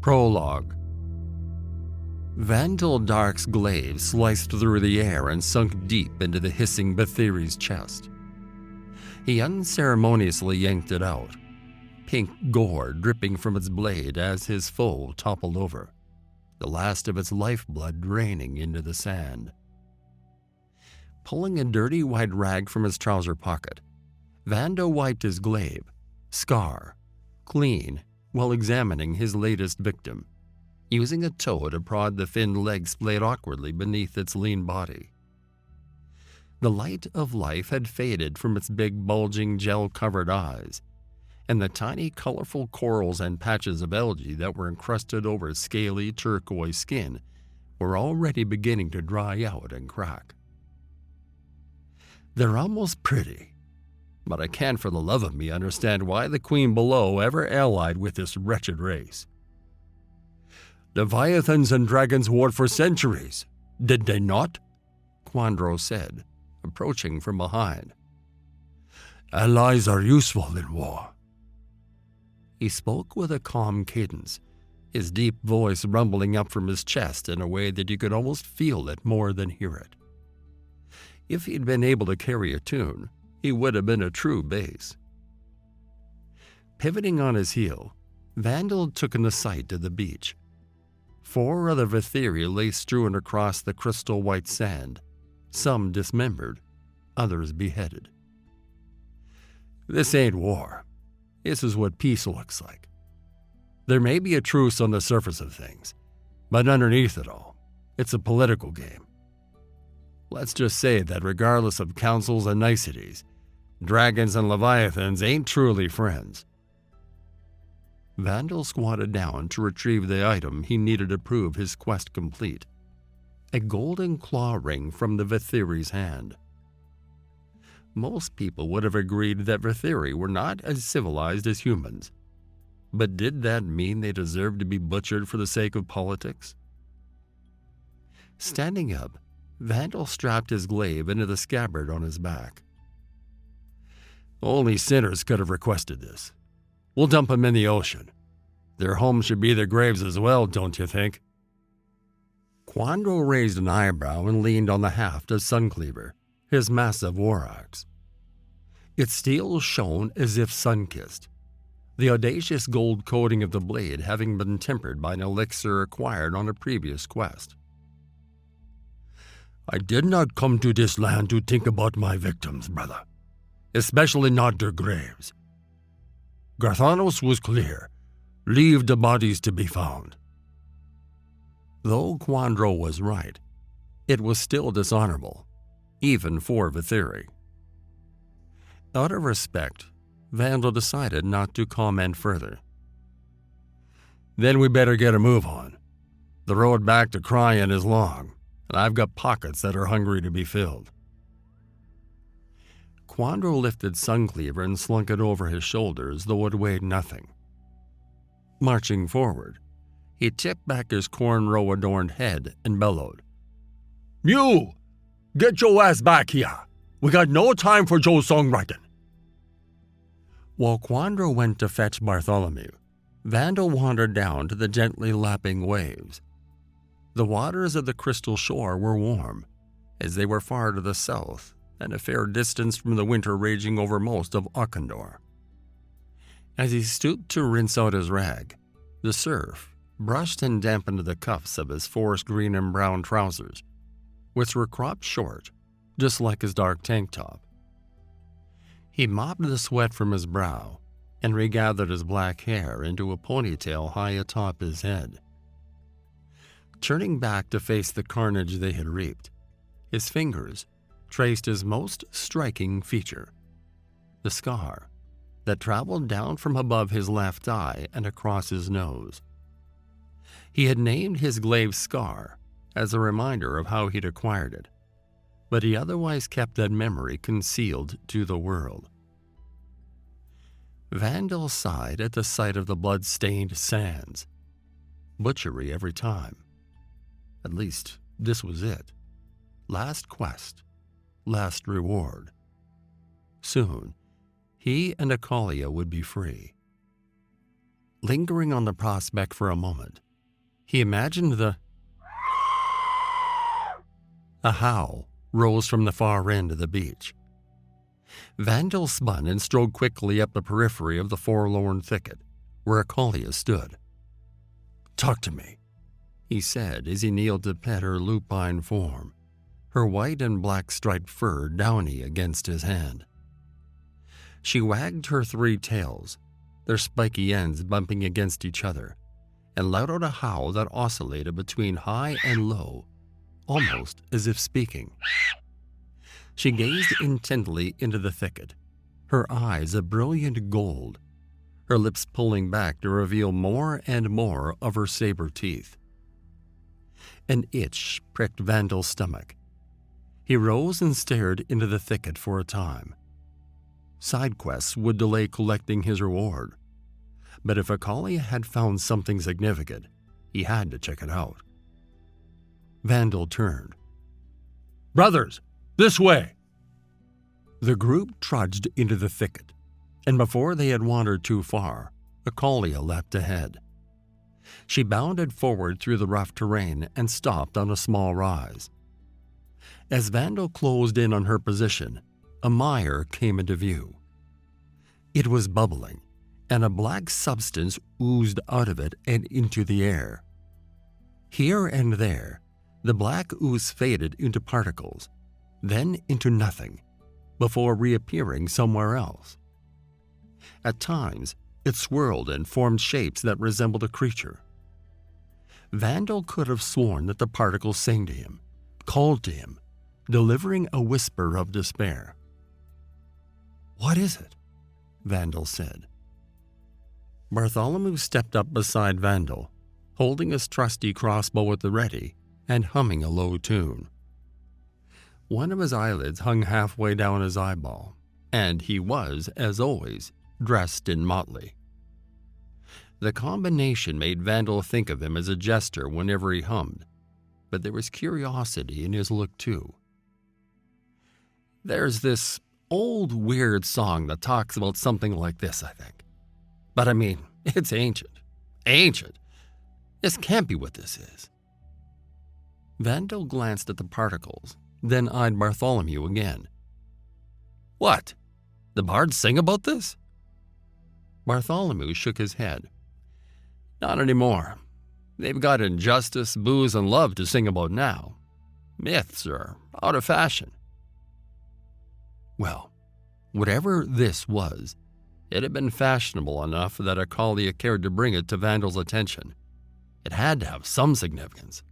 Prologue. Vandal Dark's glaive sliced through the air and sunk deep into the hissing Betheri's chest. He unceremoniously yanked it out, pink gore dripping from its blade as his foe toppled over, the last of its lifeblood draining into the sand. Pulling a dirty white rag from his trouser pocket, Vando wiped his glaive, scar, clean, while examining his latest victim, using a toe to prod the thin leg splayed awkwardly beneath its lean body. The light of life had faded from its big, bulging, gel-covered eyes, and the tiny, colorful corals and patches of algae that were encrusted over its scaly, turquoise skin were already beginning to dry out and crack. They're almost pretty, but I can't for the love of me understand why the Queen below ever allied with this wretched race. Leviathans and dragons warred for centuries, did they not? Quandro said, approaching from behind. Allies are useful in war. He spoke with a calm cadence, his deep voice rumbling up from his chest in a way that you could almost feel it more than hear it. If he'd been able to carry a tune, he would have been a true bass. Pivoting on his heel, Vandal took in the sight to the beach. 4 other Vetheri lay strewn across the crystal white sand, some dismembered, others beheaded. This ain't war. This is what peace looks like. There may be a truce on the surface of things, but underneath it all, it's a political game. Let's just say that regardless of councils and niceties, dragons and leviathans ain't truly friends. Vandal squatted down to retrieve the item he needed to prove his quest complete, a golden claw ring from the Vetheri's hand. Most people would have agreed that Vetheri were not as civilized as humans, but did that mean they deserved to be butchered for the sake of politics? Standing up, Vandal strapped his glaive into the scabbard on his back. Only sinners could have requested this. We'll dump them in the ocean. Their home should be their graves as well, don't you think? Quandro raised an eyebrow and leaned on the haft of Suncleaver, his massive war axe. Its steel shone as if sun-kissed, the audacious gold coating of the blade having been tempered by an elixir acquired on a previous quest. I did not come to this land to think about my victims, brother, especially not their graves. Garthanos was clear. Leave the bodies to be found. Though Quandro was right, it was still dishonorable, even for Vetheri. Out of respect, Vandal decided not to comment further. Then we better get a move on. The road back to Cryan is long, and I've got pockets that are hungry to be filled. Quandro lifted Suncleaver and slunk it over his shoulders, though it weighed nothing. Marching forward, he tipped back his cornrow-adorned head and bellowed, "Mew! Get your ass back here! We got no time for Joe's songwriting!" While Quandro went to fetch Bartholomew, Vandal wandered down to the gently lapping waves. The waters of the crystal shore were warm, as they were far to the south and a fair distance from the winter raging over most of Auchendor. As he stooped to rinse out his rag, the surf brushed and dampened the cuffs of his forest green and brown trousers, which were cropped short, just like his dark tank top. He mopped the sweat from his brow and regathered his black hair into a ponytail high atop his head. Turning back to face the carnage they had reaped, his fingers traced his most striking feature, the scar that traveled down from above his left eye and across his nose. He had named his glaive Scar as a reminder of how he'd acquired it, but he otherwise kept that memory concealed to the world. Vandal sighed at the sight of the blood-stained sands. Butchery every time. At least, this was it. Last quest. Last reward. Soon, he and Akalia would be free. Lingering on the prospect for a moment, he imagined A howl rose from the far end of the beach. Vandal spun and strode quickly up the periphery of the forlorn thicket where Acalia stood. "Talk to me," he said as he kneeled to pet her lupine form, her white and black striped fur downy against his hand. She wagged her 3 tails, their spiky ends bumping against each other, and let out a howl that oscillated between high and low, almost as if speaking. She gazed intently into the thicket, her eyes a brilliant gold, her lips pulling back to reveal more and more of her saber teeth. An itch pricked Vandal's stomach. He rose and stared into the thicket for a time. Side quests would delay collecting his reward, but if Acalia had found something significant, he had to check it out. Vandal turned. "Brothers, this way!" The group trudged into the thicket, and before they had wandered too far, Acalia leapt ahead. She bounded forward through the rough terrain and stopped on a small rise. As Vandal closed in on her position, a mire came into view. It was bubbling, and a black substance oozed out of it and into the air. Here and there, the black ooze faded into particles, then into nothing, before reappearing somewhere else. At times, it swirled and formed shapes that resembled a creature. Vandal could have sworn that the particles sang to him, called to him, delivering a whisper of despair. "What is it?" Vandal said. Bartholomew stepped up beside Vandal, holding his trusty crossbow at the ready and humming a low tune. One of his eyelids hung halfway down his eyeball, and he was, as always, dressed in motley. The combination made Vandal think of him as a jester whenever he hummed, but there was curiosity in his look too. "There's this old weird song that talks about something like this, I think. But I mean, it's ancient. Ancient. This can't be what this is." Vandal glanced at the particles, then eyed Bartholomew again. "What? The bards sing about this?" Bartholomew shook his head. "Not anymore. They've got injustice, booze, and love to sing about now. Myths are out of fashion." Well, whatever this was, it had been fashionable enough that Acalia cared to bring it to Vandal's attention. It had to have some significance.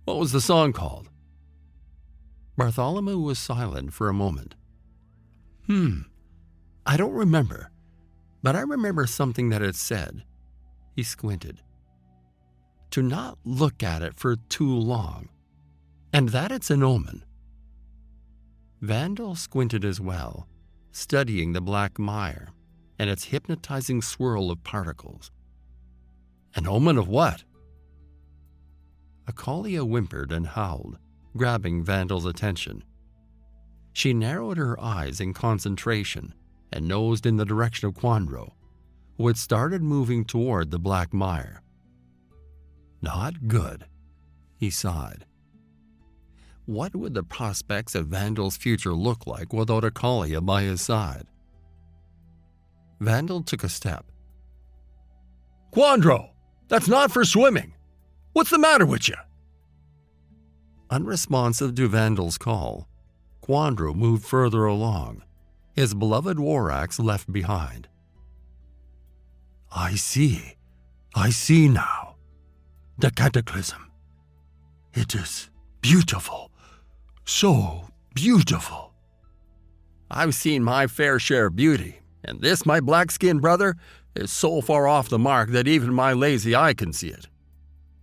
"What was the song called?" Bartholomew was silent for a moment. I don't remember, but I remember something that it said." He squinted. "To not look at it for too long, and that it's an omen." Vandal squinted as well, studying the black mire and its hypnotizing swirl of particles. "An omen of what?" Acalia whimpered and howled, grabbing Vandal's attention. She narrowed her eyes in concentration and nosed in the direction of Quandro, who had started moving toward the black mire. "Not good," he sighed. What would the prospects of Vandal's future look like without Acalia by his side? Vandal took a step. "Quandro, that's not for swimming. What's the matter with you?" Unresponsive to Vandal's call, Quandro moved further along, his beloved war axe left behind. I see now. The cataclysm. It is beautiful, so beautiful. I've seen my fair share of beauty, and this, my black-skinned brother, is so far off the mark that even my lazy eye can see it,"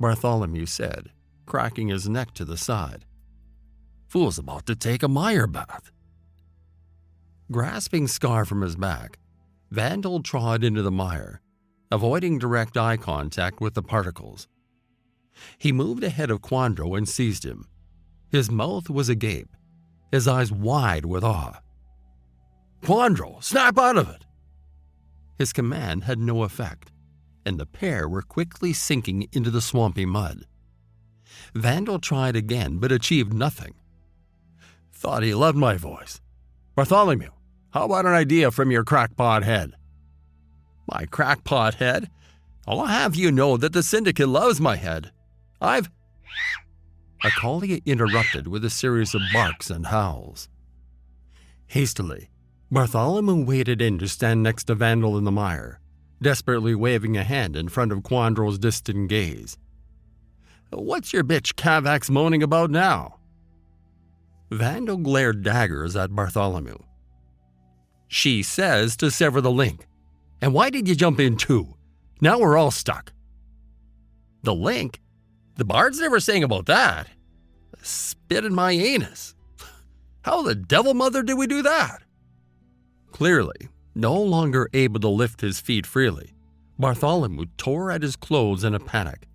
Bartholomew said, cracking his neck to the side. "Fool's about to take a mire bath." Grasping Scar from his back, Vandal trod into the mire, avoiding direct eye contact with the particles. He moved ahead of Quandro and seized him. His mouth was agape, his eyes wide with awe. "Quandro, snap out of it!" his command had no effect, and the pair were quickly sinking into the swampy mud. Vandal tried again, but achieved nothing. "Thought he loved my voice. Bartholomew, how about an idea from your crackpot head?" "My crackpot head? I'll have you know that the Syndicate loves my head. Akalia interrupted with a series of barks and howls. Hastily, Bartholomew waded in to stand next to Vandal in the mire, desperately waving a hand in front of Quandro's distant gaze. "What's your bitch Kavax moaning about now?" Vandal glared daggers at Bartholomew. "She says to sever the link. And why did you jump in too? Now we're all stuck." "The link? The bard's never sang about that. Spit in my anus. How the devil mother did we do that?" Clearly, no longer able to lift his feet freely, Bartholomew tore at his clothes in a panic,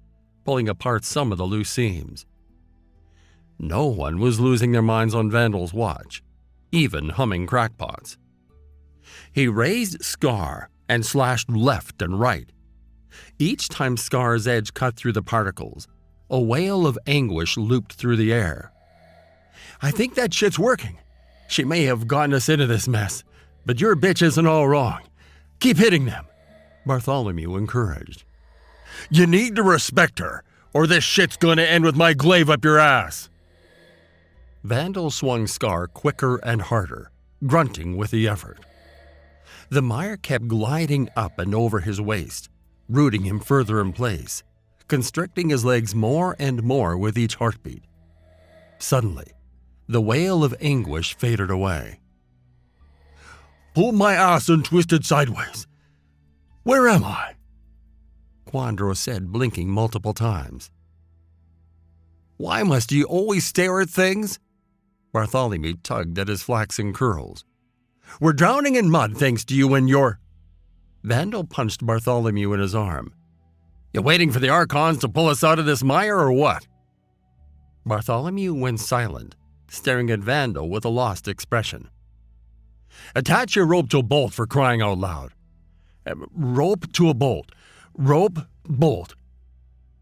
pulling apart some of the loose seams. No one was losing their minds on Vandal's watch, even humming crackpots. He raised Scar and slashed left and right. Each time Scar's edge cut through the particles, a wail of anguish looped through the air. "I think that shit's working. She may have gotten us into this mess, but your bitch isn't all wrong. Keep hitting them," Bartholomew encouraged. "You need to respect her, or this shit's gonna end with my glaive up your ass." Vandal swung Scar quicker and harder, grunting with the effort. The mire kept gliding up and over his waist, rooting him further in place, constricting his legs more and more with each heartbeat. Suddenly, the wail of anguish faded away. "Pull my ass and twist it sideways. Where am I?" Quandro said, blinking multiple times. "Why must you always stare at things?" Bartholomew tugged at his flaxen curls. "We're drowning in mud thanks to you and your—" Vandal punched Bartholomew in his arm. "You waiting for the Archons to pull us out of this mire or what?" Bartholomew went silent, staring at Vandal with a lost expression. "Attach your rope to a bolt, for crying out loud. Rope to a bolt. Rope, bolt."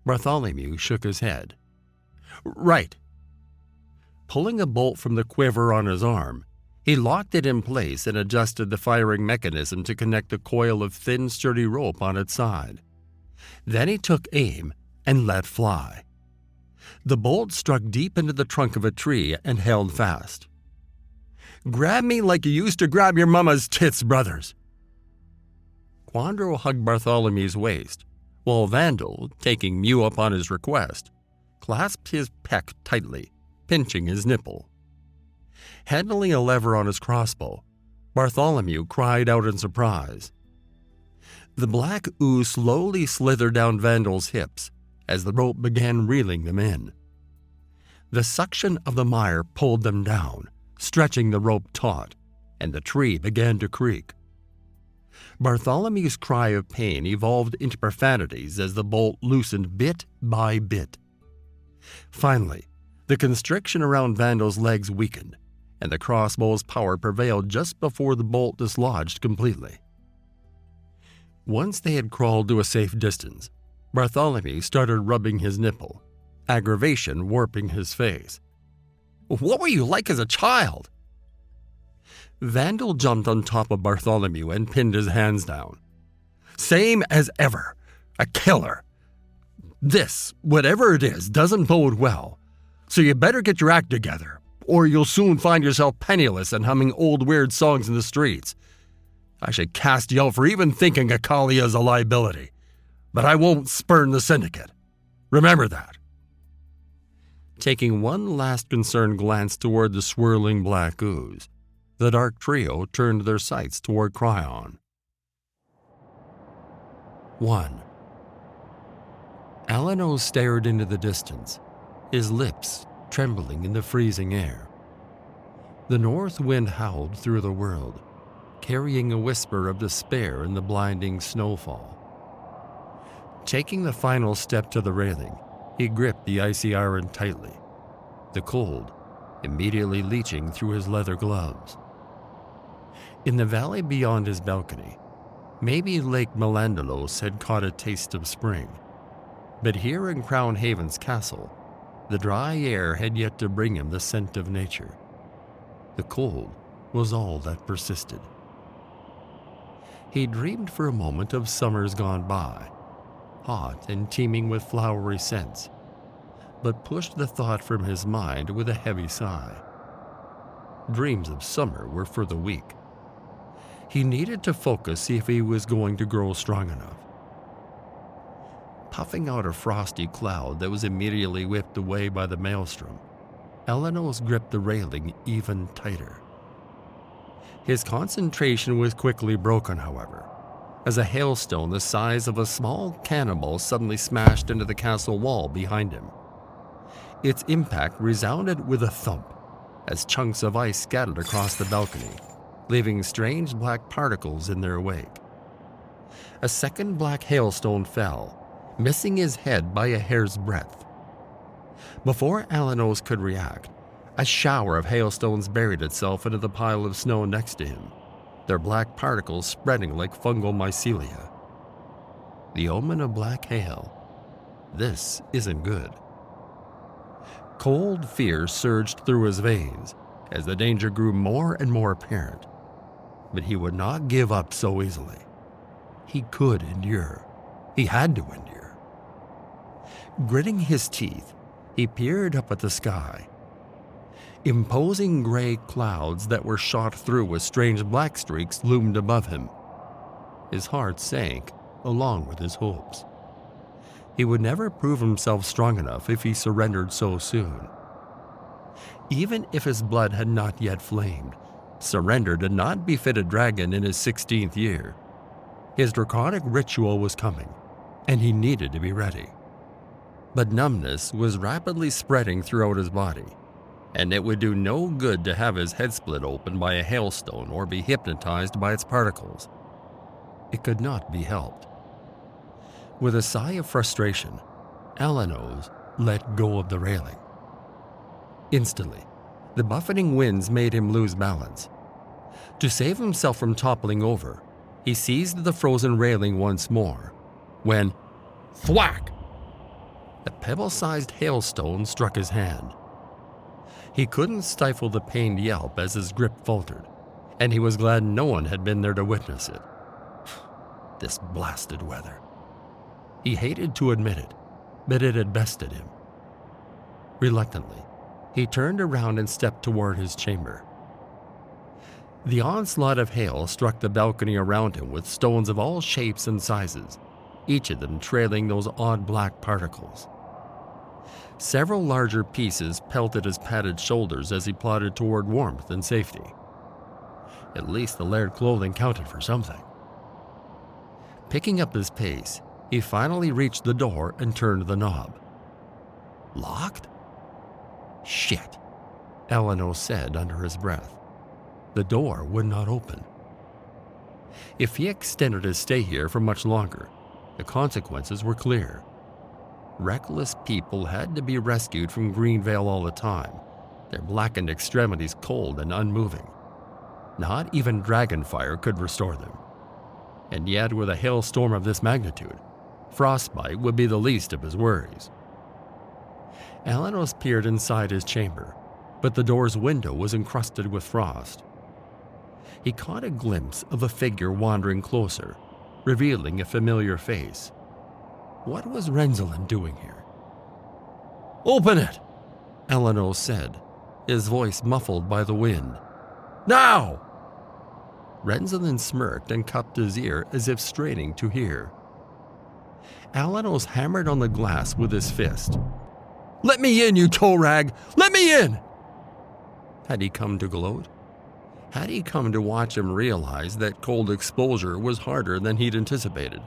Bartholomew shook his head. "Right." Pulling a bolt from the quiver on his arm, he locked it in place and adjusted the firing mechanism to connect a coil of thin, sturdy rope on its side. Then he took aim and let fly. The bolt struck deep into the trunk of a tree and held fast. "Grab me like you used to grab your mama's tits, brothers." Quandro hugged Bartholomew's waist, while Vandal, taking Mew up on his request, clasped his pec tightly, pinching his nipple. Handling a lever on his crossbow, Bartholomew cried out in surprise. The black ooze slowly slithered down Vandal's hips as the rope began reeling them in. The suction of the mire pulled them down, stretching the rope taut, and the tree began to creak. Bartholomew's cry of pain evolved into profanities as the bolt loosened bit by bit. Finally, the constriction around Vandal's legs weakened, and the crossbow's power prevailed just before the bolt dislodged completely. Once they had crawled to a safe distance, Bartholomew started rubbing his nipple, aggravation warping his face. "What were you like as a child?" Vandal jumped on top of Bartholomew and pinned his hands down. "Same as ever. A killer. This, whatever it is, doesn't bode well. So you better get your act together, or you'll soon find yourself penniless and humming old weird songs in the streets. I should cast you out for even thinking Akalia is a liability, but I won't spurn the Syndicate. Remember that." Taking one last concerned glance toward the swirling black ooze, the dark trio turned their sights toward Cryon. 1. Alano stared into the distance, his lips trembling in the freezing air. The north wind howled through the world, carrying a whisper of despair in the blinding snowfall. Taking the final step to the railing, he gripped the icy iron tightly, the cold immediately leaching through his leather gloves. In the valley beyond his balcony, Maybe Lake Melandalos had caught a taste of spring, but here in Crown Haven's castle, the dry air had yet to bring him the scent of nature. The cold was all that persisted. He dreamed for a moment of summers gone by, hot and teeming with flowery scents, but pushed the thought from his mind with a heavy sigh. Dreams of summer were for the weak. He needed to focus if he was going to grow strong enough. Puffing out a frosty cloud that was immediately whipped away by the maelstrom, Elenos gripped the railing even tighter. His concentration was quickly broken, however, as a hailstone the size of a small cannonball suddenly smashed into the castle wall behind him. Its impact resounded with a thump as chunks of ice scattered across the balcony, leaving strange black particles in their wake. A second black hailstone fell, missing his head by a hair's breadth. Before Elenos could react, a shower of hailstones buried itself into the pile of snow next to him, their black particles spreading like fungal mycelia. The omen of black hail. This isn't good. Cold fear surged through his veins as the danger grew more and more apparent. But he would not give up so easily. He could endure. He had to endure. Gritting his teeth, he peered up at the sky. Imposing gray clouds that were shot through with strange black streaks loomed above him. His heart sank along with his hopes. He would never prove himself strong enough if he surrendered so soon. Even if his blood had not yet flamed, surrender did not befit a dragon in his 16th year. His draconic ritual was coming, and he needed to be ready. But numbness was rapidly spreading throughout his body, and it would do no good to have his head split open by a hailstone or be hypnotized by its particles. It could not be helped. With a sigh of frustration, Elenos let go of the railing. Instantly, the buffeting winds made him lose balance. To save himself from toppling over, he seized the frozen railing once more, when, thwack! A pebble-sized hailstone struck his hand. He couldn't stifle the pained yelp as his grip faltered, and he was glad no one had been there to witness it. This blasted weather. He hated to admit it, but it had bested him. Reluctantly, he turned around and stepped toward his chamber. The onslaught of hail struck the balcony around him with stones of all shapes and sizes, each of them trailing those odd black particles. Several larger pieces pelted his padded shoulders as he plodded toward warmth and safety. At least the layered clothing counted for something. Picking up his pace, he finally reached the door and turned the knob. Locked? Shit, Elenos said under his breath. The door would not open. If he extended his stay here for much longer, the consequences were clear. Reckless people had to be rescued from Greenvale all the time, their blackened extremities cold and unmoving. Not even dragonfire could restore them. And yet, with a hailstorm of this magnitude, frostbite would be the least of his worries. Elenos peered inside his chamber, but the door's window was encrusted with frost. He caught a glimpse of a figure wandering closer, revealing a familiar face. What was Renzelin doing here? "Open it!" Elenos said, his voice muffled by the wind. "Now!" Renzelin smirked and cupped his ear as if straining to hear. Elenos hammered on the glass with his fist. "Let me in, you toe rag! Let me in!" Had he come to gloat? Had he come to watch him realize that cold exposure was harder than he'd anticipated?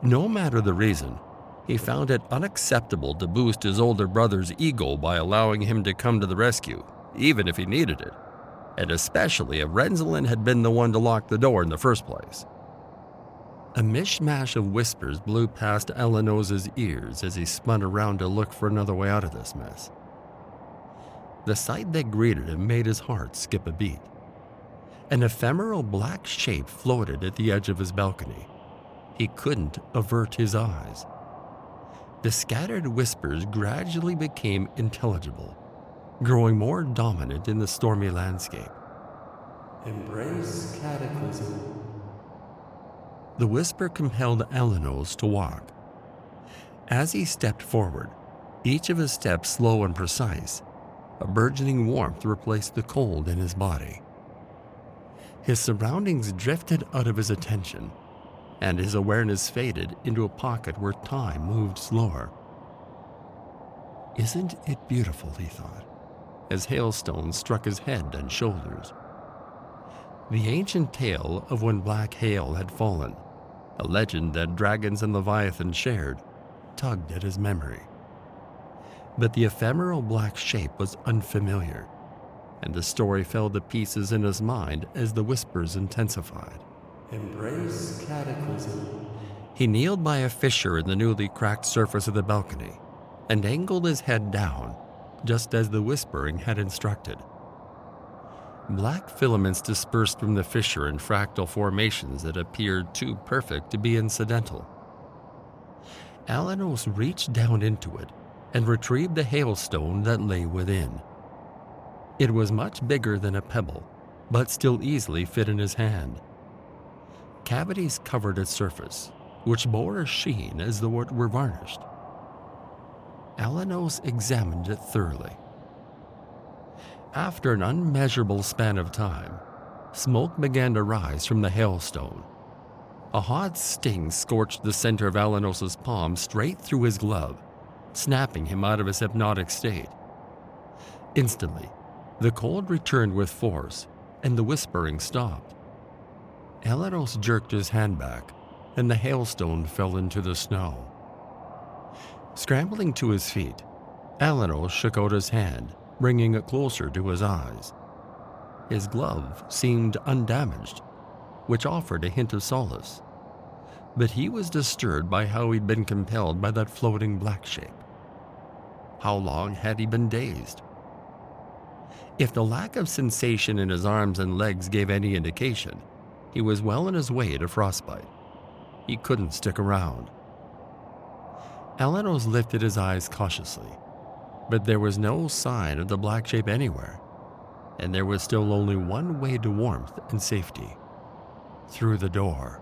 No matter the reason, he found it unacceptable to boost his older brother's ego by allowing him to come to the rescue, even if he needed it, and especially if Renzelin had been the one to lock the door in the first place. A mishmash of whispers blew past Elenos's ears as he spun around to look for another way out of this mess. The sight that greeted him made his heart skip a beat. An ephemeral black shape floated at the edge of his balcony. He couldn't avert his eyes. The scattered whispers gradually became intelligible, growing more dominant in the stormy landscape. Embrace cataclysm. The whisper compelled Alanos to walk. As he stepped forward, each of his steps slow and precise, a burgeoning warmth replaced the cold in his body. His surroundings drifted out of his attention, and his awareness faded into a pocket where time moved slower. Isn't it beautiful, he thought, as hailstones struck his head and shoulders. The ancient tale of when black hail had fallen, a legend that dragons and leviathans shared, tugged at his memory. But the ephemeral black shape was unfamiliar, and the story fell to pieces in his mind as the whispers intensified. Embrace cataclysm. He kneeled by a fissure in the newly cracked surface of the balcony and angled his head down, just as the whispering had instructed. Black filaments dispersed from the fissure in fractal formations that appeared too perfect to be incidental. Alanos reached down into it and retrieved the hailstone that lay within. It was much bigger than a pebble, but still easily fit in his hand. Cavities covered its surface, which bore a sheen as though it were varnished. Alanos examined it thoroughly. After an unmeasurable span of time, smoke began to rise from the hailstone. A hot sting scorched the center of Alanos' palm straight through his glove, snapping him out of his hypnotic state. Instantly, the cold returned with force, and the whispering stopped. Alanos jerked his hand back, and the hailstone fell into the snow. Scrambling to his feet, Alanos shook out his hand, bringing it closer to his eyes. His glove seemed undamaged, which offered a hint of solace. But he was disturbed by how he'd been compelled by that floating black shape. How long had he been dazed? If the lack of sensation in his arms and legs gave any indication, he was well on his way to frostbite. He couldn't stick around. Alanos lifted his eyes cautiously, but there was no sign of the black shape anywhere, and there was still only one way to warmth and safety: through the door.